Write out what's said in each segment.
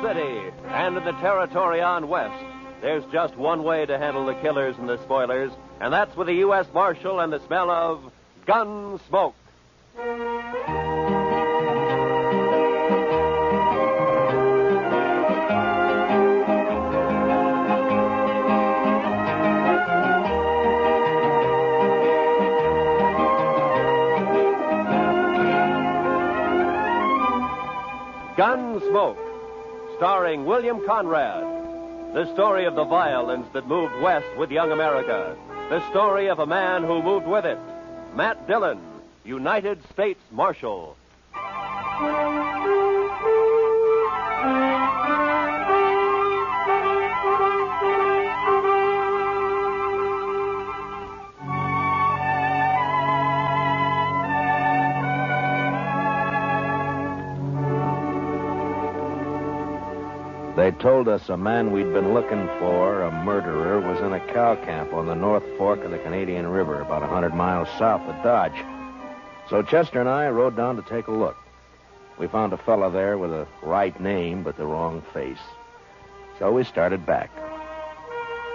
City and in the territory on west, there's just one way to handle the killers and the spoilers, and that's with a U.S. Marshal and the smell of Gunsmoke. Gunsmoke, starring William Conrad. The story of the violence that moved west with young America. The story of a man who moved with it. Matt Dillon, United States Marshal. They told us a man we'd been looking for, a murderer, was in a cow camp on the North Fork of the Canadian River, about 100 miles south of Dodge. So Chester and I rode down to take a look. We found a fella there with a right name but the wrong face. So we started back.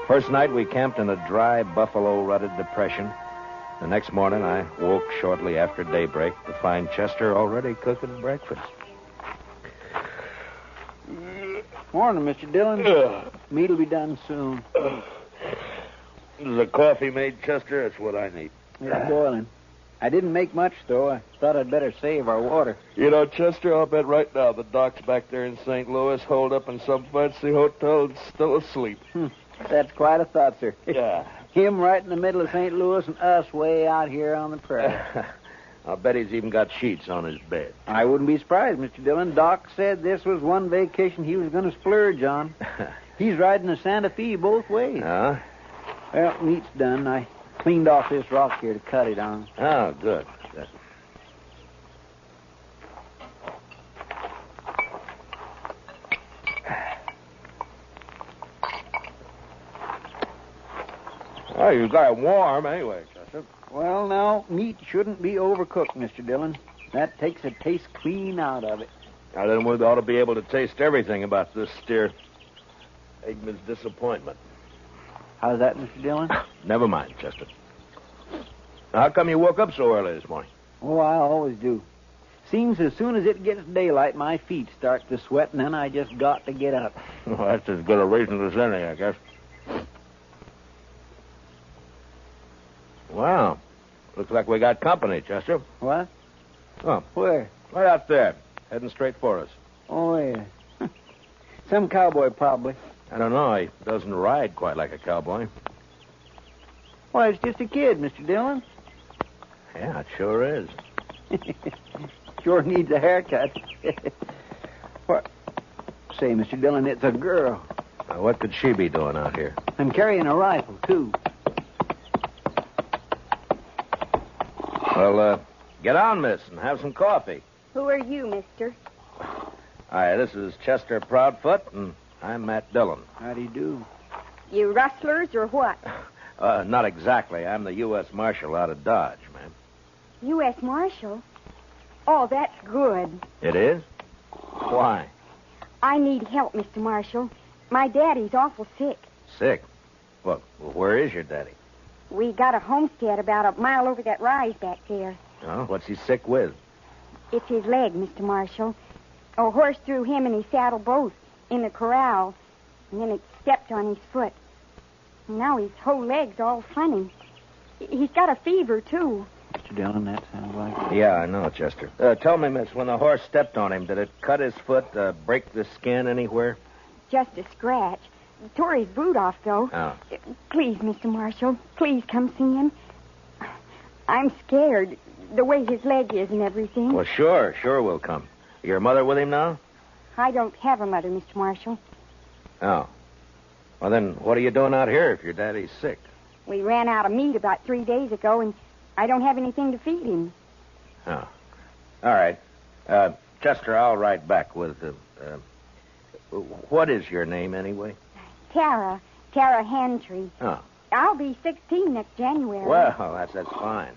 First night we camped in a dry, buffalo-rutted depression. The next morning I woke shortly after daybreak to find Chester already cooking breakfast. Morning, Mr. Dillon. Meat'll be done soon. Is the coffee made, Chester? That's what I need. It's boiling. I didn't make much, though. I thought I'd better save our water. You know, Chester, I'll bet right now the doc's back there in St. Louis, holed up in some fancy hotel and still asleep. That's quite a thought, sir. Yeah. Him right in the middle of St. Louis and us way out here on the prairie. I'll bet he's even got sheets on his bed. I wouldn't be surprised, Mr. Dillon. Doc said this was one vacation he was going to splurge on. He's riding the Santa Fe both ways. Huh? Well, meat's done. I cleaned off this rock here to cut it on. Oh, good. Oh, you got it warm anyway, Chester. Well, now, meat shouldn't be overcooked, Mr. Dillon. That takes the taste clean out of it. Now, then we ought to be able to taste everything about this steer. Eggman's disappointment. How's that, Mr. Dillon? Never mind, Chester. How come you woke up so early this morning? Oh, I always do. Seems as soon as it gets daylight, my feet start to sweat, and then I just got to get up. Well, that's as good a reason as any, I guess. Wow. Looks like we got company, Chester. What? Oh. Where? Right out there, heading straight for us. Oh, yeah. Some cowboy, probably. I don't know. He doesn't ride quite like a cowboy. Why, it's just a kid, Mr. Dillon. Yeah, it sure is. Sure needs a haircut. What? Say, Mr. Dillon, it's a girl. What could she be doing out here? I'm carrying a rifle, too. Well, get on, miss, and have some coffee. Who are you, mister? Hi, this is Chester Proudfoot, and I'm Matt Dillon. How do you do? You rustlers or what? Not exactly. I'm the U.S. Marshal out of Dodge, ma'am. U.S. Marshal? Oh, that's good. It is? Why? I need help, Mr. Marshal. My daddy's awful sick. Sick? Well, where is your daddy? We got a homestead about a mile over that rise back there. Oh, what's he sick with? It's his leg, Mr. Marshal. A horse threw him and his saddle both in the corral, and then it stepped on his foot. And now his whole leg's all funny. He's got a fever, too. Mr. Dillon, that sounds like... Yeah, I know, Chester. Tell me, miss, when the horse stepped on him, did it cut his foot, break the skin anywhere? Just a scratch. Tore his boot off, though. Oh. Please, Mr. Marshal, please come see him. I'm scared, the way his leg is and everything. Well, sure we'll come. Your mother with him now? I don't have a mother, Mr. Marshal. Oh. Well, then, what are you doing out here if your daddy's sick? We ran out of meat about 3 days ago, and I don't have anything to feed him. Oh. All right. Chester, I'll ride back with... what is your name, anyway? Tara Hantry. Oh. I'll be 16 next January. Well, that's fine.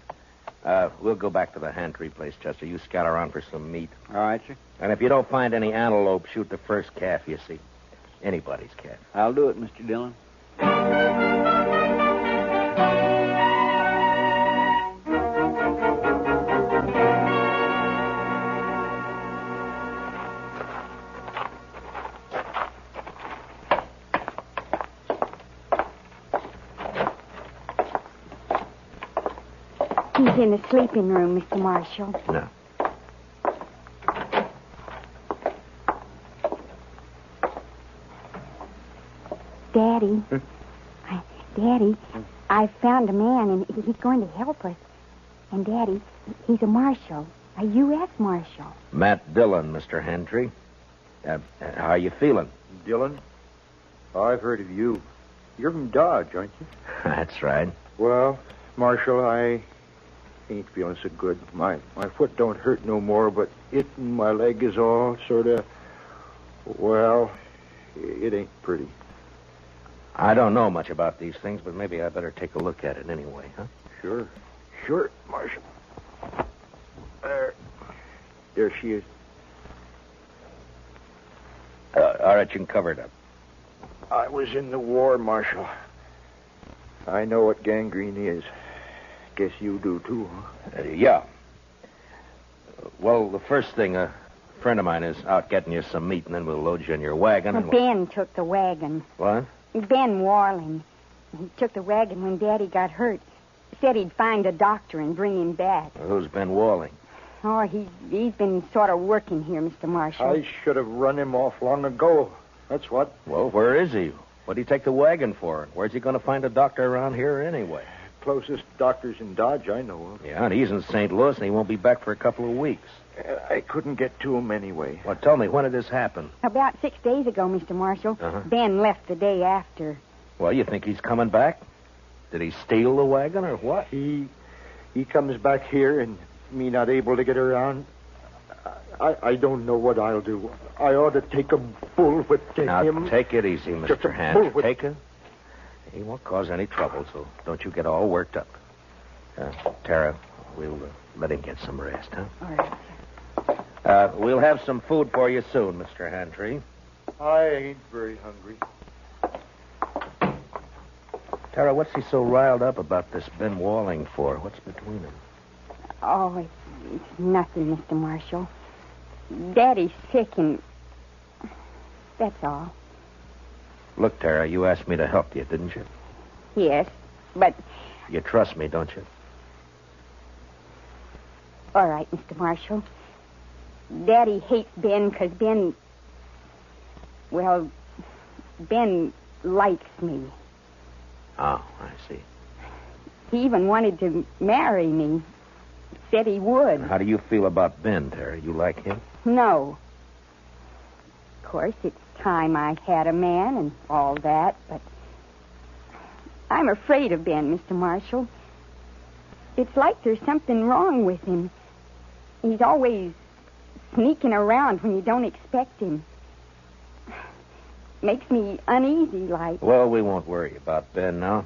We'll go back to the Hantry place, Chester. You scout around for some meat. All right, sir. And if you don't find any antelope, shoot the first calf you see. Anybody's calf. I'll do it, Mr. Dillon. He's in the sleeping room, Mr. Marshall. No. Daddy. Daddy, I found a man, and he's going to help us. And, Daddy, he's a marshal, a U.S. marshal. Matt Dillon, Mr. Hantry. How are you feeling? Dillon? I've heard of you. You're from Dodge, aren't you? That's right. Well, Marshal, I ain't feeling so good. My foot don't hurt no more, but my leg is all sort of, well, it ain't pretty. I don't know much about these things, but maybe I better take a look at it anyway, huh? Sure, Marshal. There she is. All right, you can cover it up. I was in the war, Marshal. I know what gangrene is. Guess you do, too, huh? Yeah. Well, the first thing, a friend of mine is out getting you some meat, and then we'll load you in your wagon. And Ben took the wagon. What? Ben Warling. He took the wagon when Daddy got hurt. Said he'd find a doctor and bring him back. Well, who's Ben Walling? Oh, he's been sort of working here, Mr. Marshall. I should have run him off long ago. That's what. Well, where is he? What'd he take the wagon for? Where's he going to find a doctor around here anyway? Closest doctor's in Dodge I know of. Yeah, and he's in St. Louis, and he won't be back for a couple of weeks. I couldn't get to him anyway. Well, tell me, when did this happen? About 6 days ago, Mr. Marshall. Uh-huh. Ben left the day after. Well, you think he's coming back? Did he steal the wagon or what? He comes back here and me not able to get around. I don't know what I'll do. I ought to take a bullwhip to now, him. take it easy, Mr. Hans. Take it. He won't cause any trouble, so don't you get all worked up. Tara, we'll let him get some rest, huh? All right. We'll have some food for you soon, Mr. Hantry. I ain't very hungry. Tara, what's he so riled up about this Ben Walling for? What's between them? Oh, it's nothing, Mr. Marshall. Daddy's sick, and that's all. Look, Tara, you asked me to help you, didn't you? Yes, but... You trust me, don't you? All right, Mr. Marshall. Daddy hates Ben because Ben... Well, Ben likes me. Oh, I see. He even wanted to marry me. Said he would. How do you feel about Ben, Tara? You like him? No. Of course, it's time I had a man and all that, but I'm afraid of Ben, Mr. Marshall. It's like there's something wrong with him. He's always sneaking around when you don't expect him. Makes me uneasy, like. Well, we won't worry about Ben now.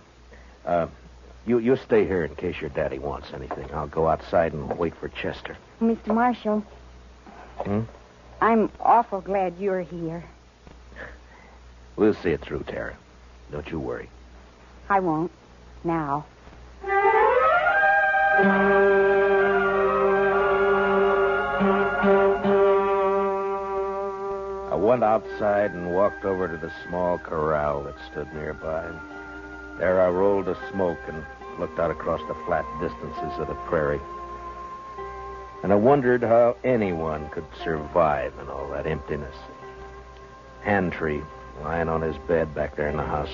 You stay here in case your daddy wants anything. I'll go outside and wait for Chester. Mr. Marshall. I'm awful glad you're here. We'll see it through, Tara. Don't you worry. I won't. Now. I went outside and walked over to the small corral that stood nearby. There I rolled a smoke and looked out across the flat distances of the prairie. And I wondered how anyone could survive in all that emptiness. Hantry lying on his bed back there in the house.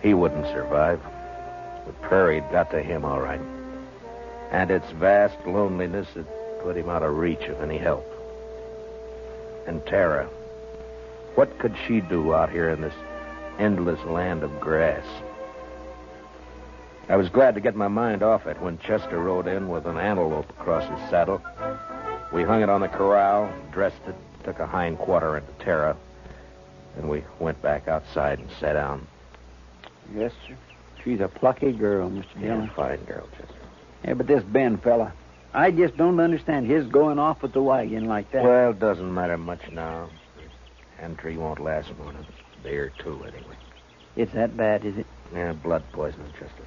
He wouldn't survive. The prairie had got to him all right. And its vast loneliness had put him out of reach of any help. And Tara, what could she do out here in this endless land of grass? I was glad to get my mind off it when Chester rode in with an antelope across his saddle. We hung it on the corral, dressed it, took a hind quarter into Tara, and we went back outside and sat down. Yes, sir. She's a plucky girl, Mr. Dillon. Fine girl, Chester. Yeah, but this Ben fella, I just don't understand his going off with the wagon like that. Well, it doesn't matter much now. Entry won't last more than a day or two, anyway. It's that bad, is it? Yeah, blood poisoning, Chester.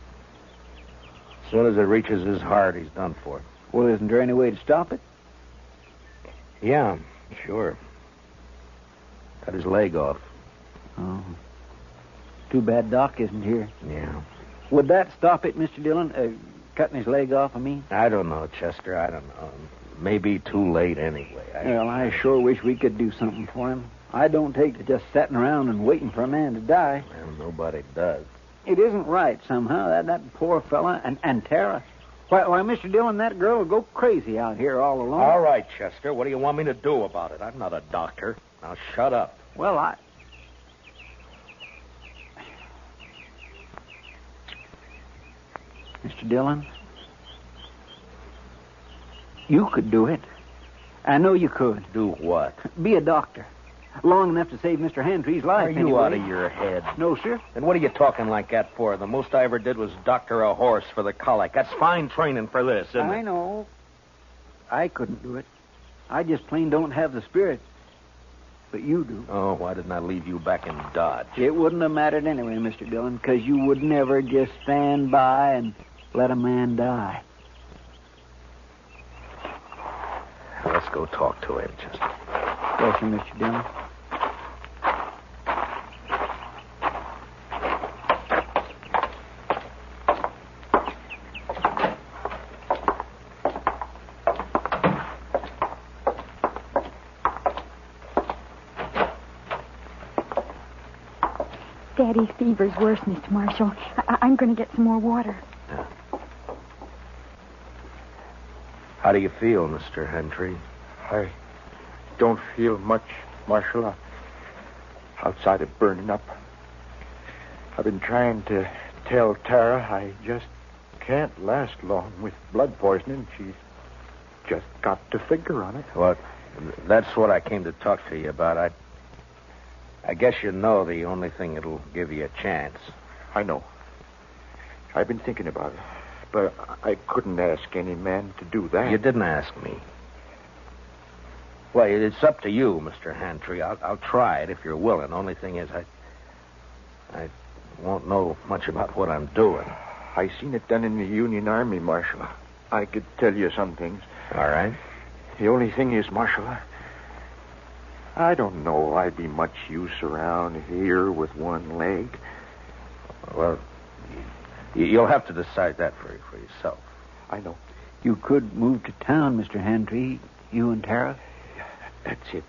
As soon as it reaches his heart, he's done for. Well, isn't there any way to stop it? Yeah, sure. Cut his leg off. Oh. Too bad Doc isn't here. Yeah. Would that stop it, Mr. Dillon? Cutting his leg off, I mean? I don't know, Chester. I don't know. Maybe too late anyway. Well, I sure wish we could do something for him. I don't take to just sitting around and waiting for a man to die. Well, nobody does. It isn't right somehow. That poor fella and Tara. Why, Mr. Dillon, that girl will go crazy out here all alone. All right, Chester. What do you want me to do about it? I'm not a doctor. Now shut up. Well, Mr. Dillon, you could do it. I know you could. Do what? Be a doctor. Long enough to save Mr. Handtree's life. Are you anyway. out of your head? No, sir. And what are you talking like that for? The most I ever did was doctor a horse for the colic. That's fine training for this, isn't I it? know. I couldn't do it. I just plain don't have the spirit. But you do. Oh, why didn't I leave you back in Dodge? It wouldn't have mattered anyway, Mr. Dillon, because you would never just stand by and let a man die. Let's go talk to him, Chester. Yes, sir, Mr. Dillon. Daddy's fever's worse, Mr. Marshall. I'm going to get some more water. Yeah. How do you feel, Mr. Hentry? I don't feel much, Marshal. Outside of burning up. I've been trying to tell Tara I just can't last long with blood poisoning. She's just got to figure on it. Well, that's what I came to talk to you about. I guess you know the only thing that'll give you a chance. I know. I've been thinking about it. But I couldn't ask any man to do that. You didn't ask me. Well, it's up to you, Mr. Hantry. I'll try it if you're willing. Only thing is, I won't know much about what I'm doing. I seen it done in the Union Army, Marshal. I could tell you some things. All right. The only thing is, Marshal, I don't know I'd be much use around here with one leg. Well, you'll have to decide that for yourself. I know. You could move to town, Mr. Handtree, you and Tara. That's it,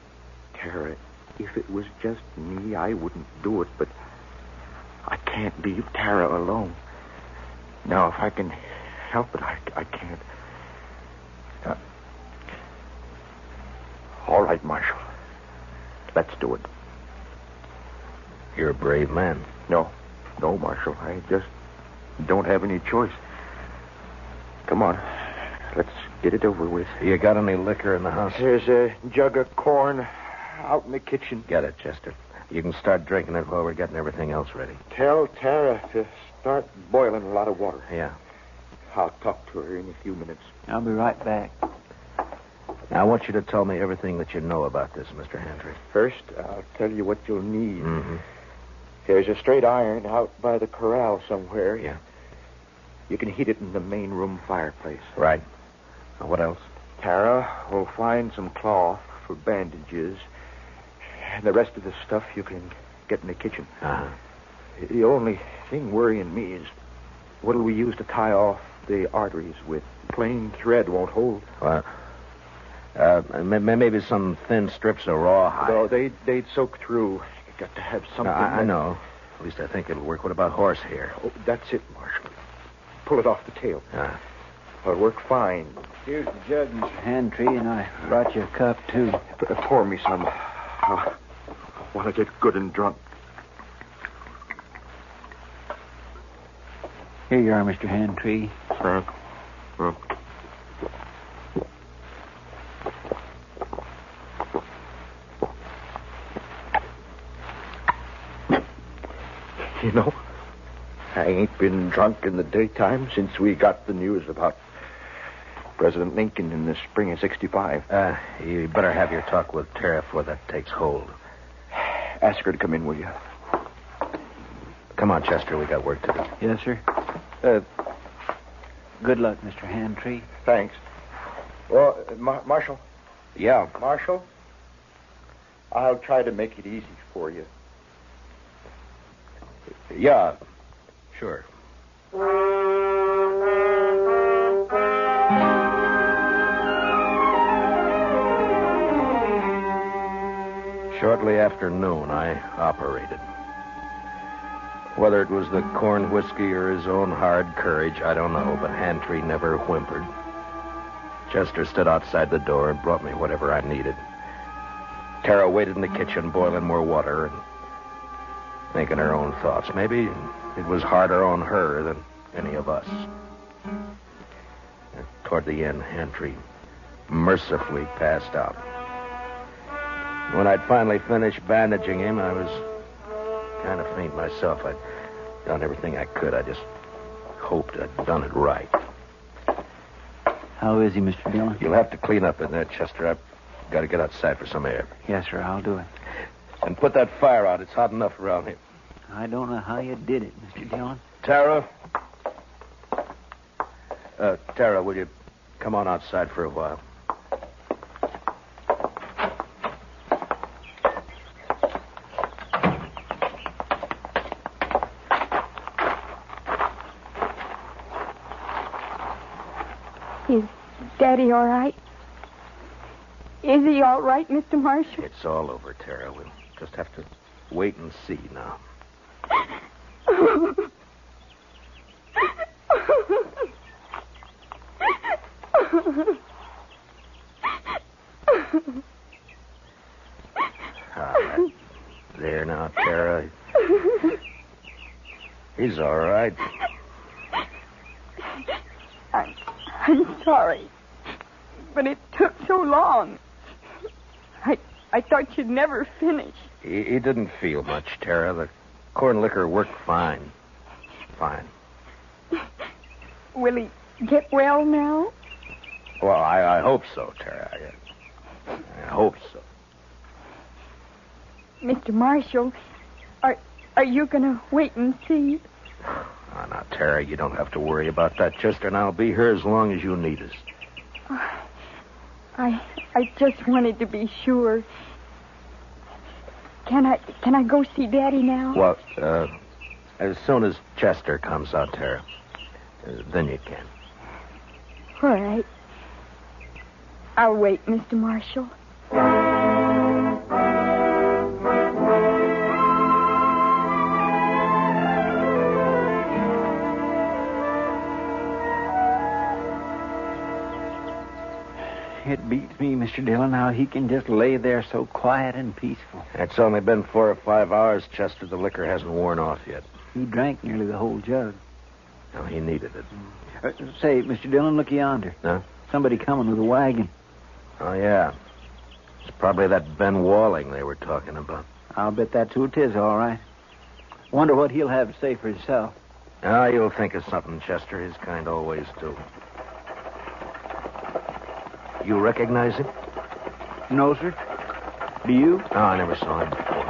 Tara. If it was just me, I wouldn't do it, but I can't leave Tara alone. Now, if I can help it, I can't. All right, Marshal. Let's do it. You're a brave man. No, Marshal. I just don't have any choice. Come on. Let's get it over with. You got any liquor in the house? There's a jug of corn out in the kitchen. Get it, Chester. You can start drinking it while we're getting everything else ready. Tell Tara to start boiling a lot of water. Yeah. I'll talk to her in a few minutes. I'll be right back. Now, I want you to tell me everything that you know about this, Mr. Handry. First, I'll tell you what you'll need. Mm-hmm. There's a straight iron out by the corral somewhere. Yeah. You can heat it in the main room fireplace. Right. Now, what else? Tara will find some cloth for bandages. And the rest of the stuff you can get in the kitchen. Uh-huh. The only thing worrying me is what'll we use to tie off the arteries with? Plain thread won't hold. Well, maybe some thin strips of rawhide. No, they'd soak through. You got to have something. I know. At least I think it'll work. What about horsehair? Oh, that's it, Marshal. Pull it off the tail. Ah. It'll work fine. Here's the jug, Mr. Handtree, and I brought you a cup, too. Pour me some. I want to get good and drunk. Here you are, Mr. Handtree. Thanks. You know, I ain't been drunk in the daytime since we got the news about President Lincoln in the spring of 65. You better have your talk with Tara before that takes hold. Ask her to come in, will you? Come on, Chester. We got work to do. Yes, sir. Good luck, Mr. Handtree. Thanks. Well, Marshal. Yeah. Marshal, I'll try to make it easy for you. Yeah. Sure. Shortly after noon, I operated. Whether it was the corn whiskey or his own hard courage, I don't know, but Handtree never whimpered. Chester stood outside the door and brought me whatever I needed. Tara waited in the kitchen, boiling more water and thinking her own thoughts. Maybe it was harder on her than any of us. And toward the end, Handtree mercifully passed out. When I'd finally finished bandaging him, I was kind of faint myself. I'd done everything I could. I just hoped I'd done it right. How is he, Mr. Dillon? You'll have to clean up in there, Chester. I've got to get outside for some air. Yes, sir, I'll do it. And put that fire out. It's hot enough around here. I don't know how you did it, Mr. Dillon. Tara? Tara, will you come on outside for a while? Is Daddy all right? Is he all right, Mr. Marshall? It's all over, Tara. We'll just have to wait and see now. There now, Tara. He's all right. I'm sorry, but it took so long. I thought you'd never finish. He didn't feel much, Tara. The corn liquor worked fine. Fine. Will he get well now? Well, I hope so, Tara. I hope so. Mr. Marshall, are you going to wait and see? Oh, now, Tara, you don't have to worry about that, Chester, and I'll be here as long as you need us. I just wanted to be sure. Can I go see Daddy now? Well, as soon as Chester comes out, Tara, then you can. All right. I'll wait, Mr. Marshall. It beats me, Mr. Dillon, how he can just lay there so quiet and peaceful. It's only been 4 or 5 hours, Chester. The liquor hasn't worn off yet. He drank nearly the whole jug. No, he needed it. Say, Mr. Dillon, look yonder. Huh? Somebody coming with a wagon. Oh, yeah. It's probably that Ben Walling they were talking about. I'll bet that's who it is, all right. Wonder what he'll have to say for himself. Ah, you'll think of something, Chester. His kind always do. You recognize him? No, sir. Do you? No, I never saw him before.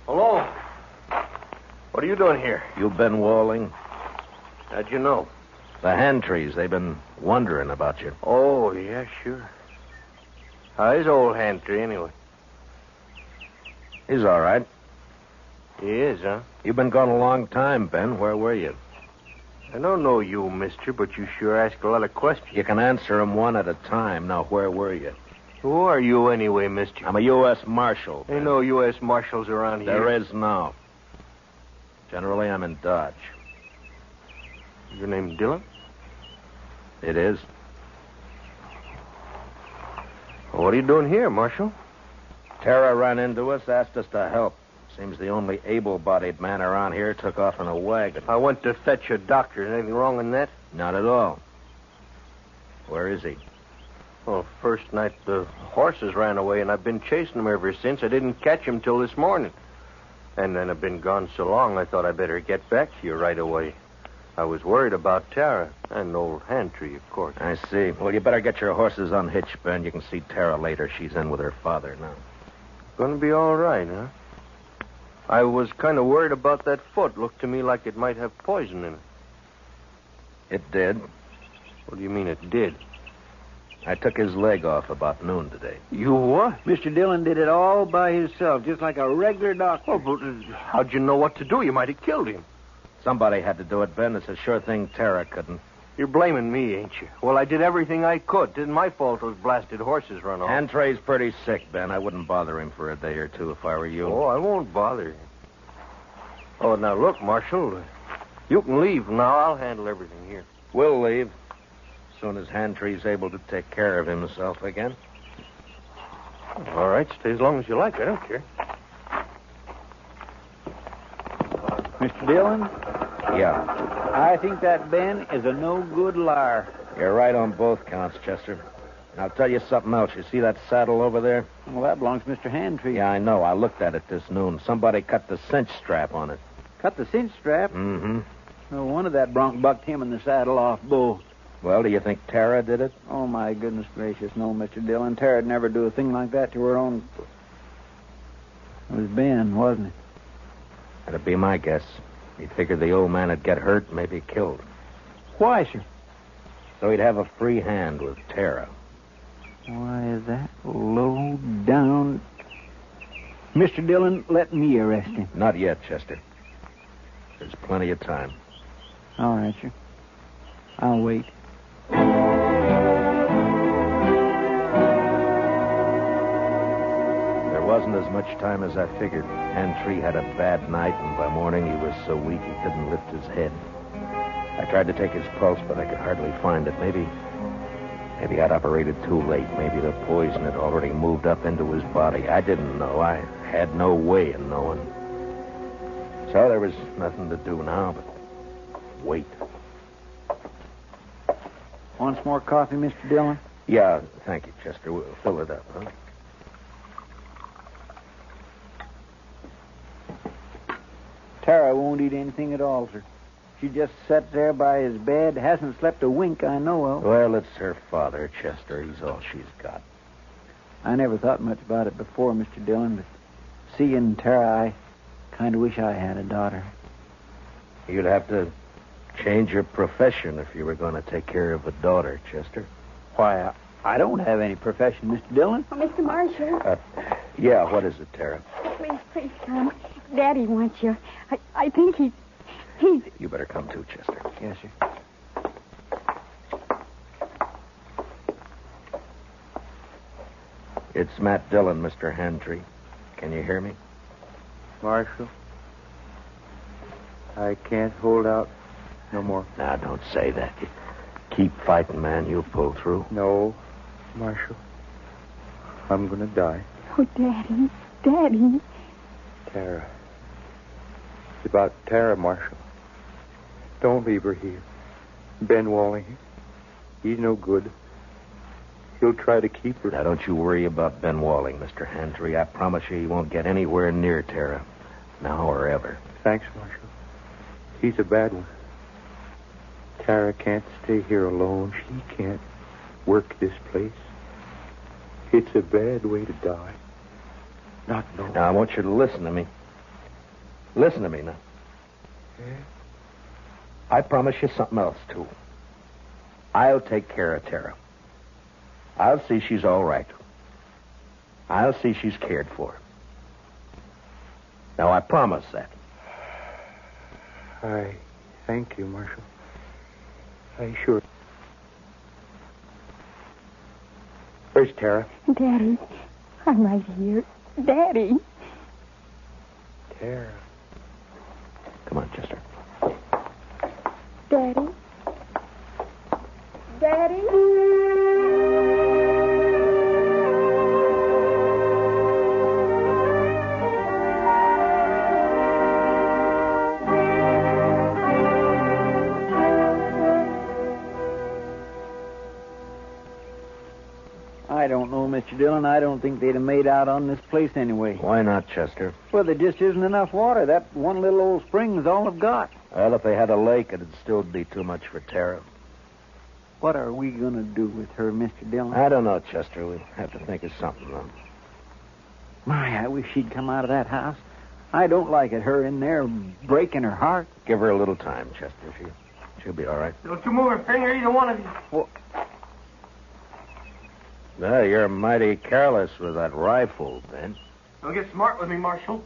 Hello. What are you doing here? You Ben Walling? How'd you know? The Handtrees, they've been wondering about you. Oh, yeah, sure. How's old Handtree, anyway? He's all right. He is, huh? You've been gone a long time, Ben. Where were you? I don't know you, mister, but you sure ask a lot of questions. You can answer them one at a time. Now, where were you? Who are you anyway, mister? I'm a U.S. Marshal. Ain't no U.S. Marshals around here. There is now. Generally, I'm in Dodge. Your name Dillon? It is. Well, what are you doing here, Marshal? Tara ran into us, asked us to help. Seems the only able-bodied man around here took off in a wagon. I went to fetch a doctor. Is anything wrong in that? Not at all. Where is he? Well, first night the horses ran away, and I've been chasing them ever since. I didn't catch him till this morning. And then I've been gone so long, I thought I'd better get back to you right away. I was worried about Tara and old Hantry, of course. I see. Well, you better get your horses unhitched, Ben. You can see Tara later. She's in with her father now. Gonna be all right, huh? I was kind of worried about that foot. Looked to me like it might have poison in it. It did. What do you mean it did? I took his leg off about noon today. You what? Mr. Dillon did it all by himself, just like a regular doctor. Oh, but how'd you know what to do? You might have killed him. Somebody had to do it, Ben. It's a sure thing Tara couldn't. You're blaming me, ain't you? Well, I did everything I could. Didn't my fault those blasted horses run off. Antray's pretty sick, Ben. I wouldn't bother him for a day or two if I were you. Oh, I won't bother you. Oh, now look, Marshal. You can leave now. I'll handle everything here. We'll leave. As soon as Hantry's able to take care of himself again. All right, stay as long as you like. I don't care. Mr. Dillon, Yeah. I think that Ben is a no-good liar. You're right on both counts, Chester. And I'll tell you something else. You see that saddle over there? Well, that belongs to Mr. Hantry. Yeah, I know. I looked at it this noon. Somebody cut the cinch strap on it. Cut the cinch strap. Mm-hmm. No wonder that bronc bucked him and the saddle off both. Well, do you think Tara did it? Oh, my goodness gracious, no, Mr. Dillon. Tara'd never do a thing like that to her own. It was Ben, wasn't it? That'd be my guess. He figured the old man would get hurt, maybe killed. Why, sir? So he'd have a free hand with Tara. Why, that low down. Mr. Dillon, let me arrest him. Not yet, Chester. There's plenty of time. All right, sir. I'll wait. There wasn't as much time as I figured. Hantry had a bad night, and by morning he was so weak he couldn't lift his head. I tried to take his pulse, but I could hardly find it. Maybe I'd operated too late. Maybe the poison had already moved up into his body. I didn't know. I had no way of knowing. So there was nothing to do now but wait. Want some more coffee, Mr. Dillon? Yeah, thank you, Chester. We'll fill it up, huh? Tara won't eat anything at all, sir. She just sits there by his bed, hasn't slept a wink I know of. Well, it's her father, Chester. He's all she's got. I never thought much about it before, Mr. Dillon, but seeing Tara, I kind of wish I had a daughter. You'd have to change your profession if you were going to take care of a daughter, Chester. Why, I don't have any profession, Mr. Dillon. Oh, Mr. Marshall. Yeah, what is it, Tara? Please come. Daddy wants you. I think he's... You better come too, Chester. Yes, sir. It's Matt Dillon, Mr. Hantry. Can you hear me? Marshal, I can't hold out no more. Now, don't say that. You keep fighting, man. You'll pull through. No, Marshal. I'm going to die. Oh, Daddy. Tara. It's about Tara, Marshal. Don't leave her here. Ben Walling, he's no good. He'll try to keep her. Now, don't you worry about Ben Walling, Mr. Hantry. I promise you he won't get anywhere near Tara. Now or ever. Thanks, Marshal. He's a bad one. Tara can't stay here alone. She can't work this place. It's a bad way to die. Not knowing. Now, I want you to listen to me. Listen to me now. Yeah? I promise you something else, too. I'll take care of Tara. I'll see she's all right. I'll see she's cared for. Now, I promise that. I thank you, Marshal. I sure. Where's Tara? Daddy, I'm right here. Daddy. Tara. Come on, Chester. Daddy. Daddy. I don't know, Mr. Mr. Dillon, I don't think they'd have made out on this place anyway. Why not, Chester? Well, there just isn't enough water. That one little old spring is all I've got. Well, if they had a lake, it'd still be too much for Tara. What are we going to do with her, Mr. Dillon? I don't know, Chester. We'll have to think of something, though. My, I wish she'd come out of that house. I don't like it, her in there breaking her heart. Give her a little time, Chester. She'll be all right. Don't you move a finger, either one of you. Well, Well, you're mighty careless with that rifle, Ben. Don't get smart with me, Marshal.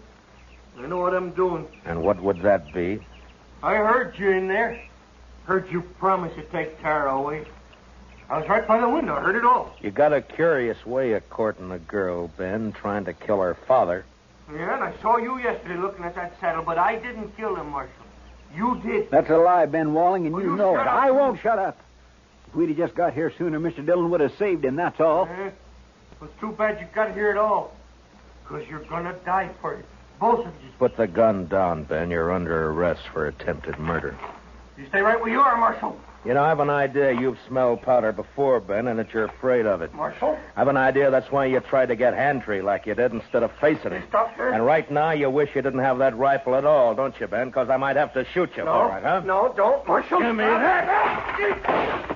I know what I'm doing. And what would that be? I heard you in there. Heard you promise to take Tara away. I was right by the window. I heard it all. You got a curious way of courting a girl, Ben, trying to kill her father. Yeah, and I saw you yesterday looking at that saddle, but I didn't kill him, Marshal. You did. that's a lie, Ben Walling, and Well, you you know shut it. up. I won't shut up. If we'd have just got here sooner, Mr. Dillon would have saved him, that's all. It was too bad you got here at all. Because you're going to die for it. Both of you. Put the gun down, Ben. You're under arrest for attempted murder. You stay right where you are, Marshal. You know, I have an idea you've smelled powder before, Ben, and that you're afraid of it. Marshal? I have an idea that's why you tried to get Hantry like you did instead of facing him. Stop her. And right now you wish you didn't have that rifle at all, don't you, Ben? Because I might have to shoot you. No, All right, huh? no, don't, Marshal. Give me that.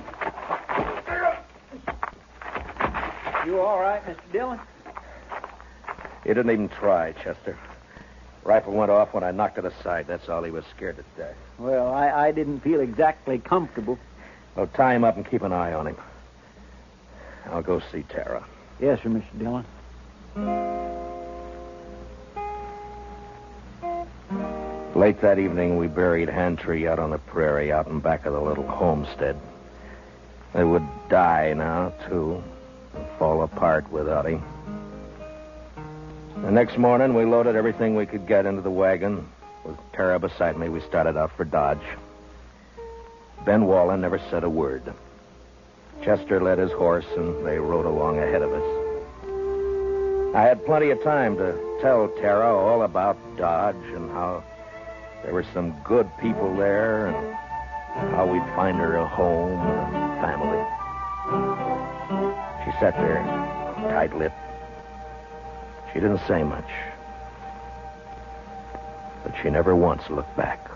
You all right, Mr. Dillon? He didn't even try, Chester. Rifle went off when I knocked it aside. That's all. He was scared to death. Well, I didn't feel exactly comfortable. Well, tie him up and keep an eye on him. I'll go see Tara. Yes, sir, Mr. Dillon. Late that evening, we buried Hantry out on the prairie, out in back of the little homestead. They would die now, too, and fall apart without him. The next morning, we loaded everything we could get into the wagon. With Tara beside me, we started out for Dodge. Ben Wallen never said a word. Chester led his horse, and they rode along ahead of us. I had plenty of time to tell Tara all about Dodge and how there were some good people there and how we'd find her a home and a family. She sat there, tight-lipped. She didn't say much, but she never once looked back.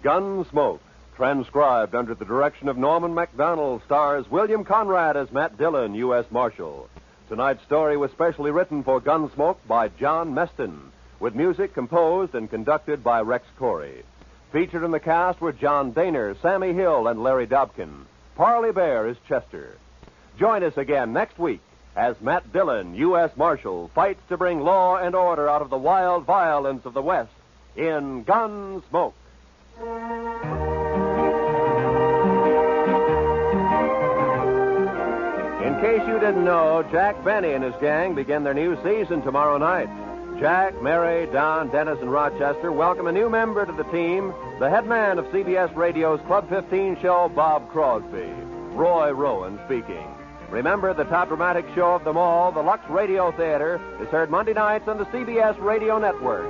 Gunsmoke, transcribed under the direction of Norman MacDonald, stars William Conrad as Matt Dillon, U.S. Marshal. Tonight's story was specially written for Gunsmoke by John Meston, with music composed and conducted by Rex Corey. Featured in the cast were John Daner, Sammy Hill, and Larry Dobkin. Parley Bear is Chester. Join us again next week as Matt Dillon, U.S. Marshal, fights to bring law and order out of the wild violence of the West in Gunsmoke. In case you didn't know, Jack Benny and his gang begin their new season tomorrow night. Jack, Mary, Don, Dennis, and Rochester welcome a new member to the team, the head man of CBS Radio's Club 15 show, Bob Crosby. Roy Rowan speaking. Remember, the top dramatic show of them all, the Lux Radio Theater, is heard Monday nights on the CBS Radio Network.